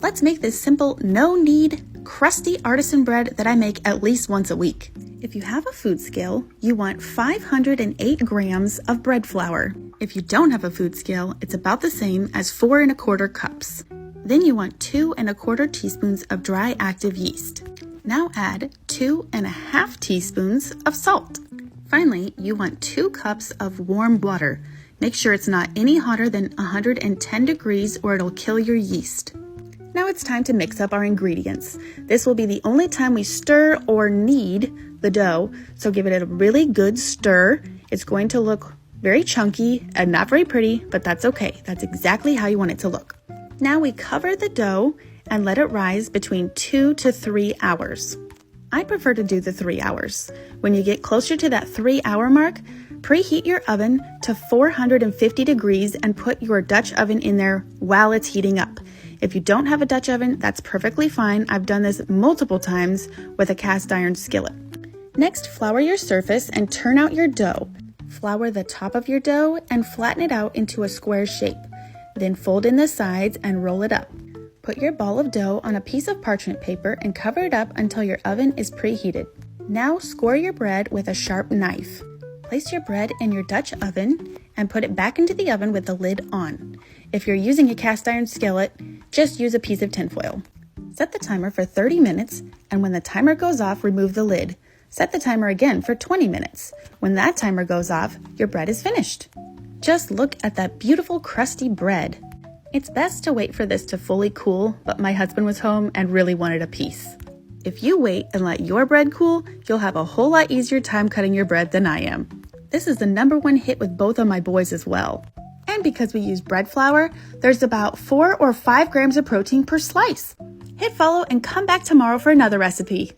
Let's make this simple, no-knead, crusty artisan bread that I make at least once a week. If you have a food scale, you want 508 grams of bread flour. If you don't have a food scale, it's about the same as 4 1/4 cups. Then you want 2 1/4 teaspoons of dry active yeast. Now add 2 1/2 teaspoons of salt. Finally, you want 2 cups of warm water. Make sure it's not any hotter than 110 degrees or it'll kill your yeast. Now it's time to mix up our ingredients. This will be the only time we stir or knead the dough, so give it a really good stir. It's going to look very chunky and not very pretty, but that's okay. That's exactly how you want it to look. Now we cover the dough and let it rise between 2 to 3 hours. I prefer to do the 3 hours. When you get closer to that 3-hour mark, preheat your oven to 450 degrees and put your Dutch oven in there while it's heating up. If you don't have a Dutch oven, that's perfectly fine. I've done this multiple times with a cast iron skillet. Next, flour your surface and turn out your dough. Flour the top of your dough and flatten it out into a square shape. Then fold in the sides and roll it up. Put your ball of dough on a piece of parchment paper and cover it up until your oven is preheated. Now score your bread with a sharp knife. Place your bread in your Dutch oven and put it back into the oven with the lid on. If you're using a cast iron skillet, just use a piece of tinfoil. Set the timer for 30 minutes, and when the timer goes off, remove the lid. Set the timer again for 20 minutes. When that timer goes off, your bread is finished. Just look at that beautiful crusty bread. It's best to wait for this to fully cool, but my husband was home and really wanted a piece. If you wait and let your bread cool, you'll have a whole lot easier time cutting your bread than I am. This is the #1 hit with both of my boys as well. And because we use bread flour, there's about 4 or 5 grams of protein per slice. Hit follow and come back tomorrow for another recipe.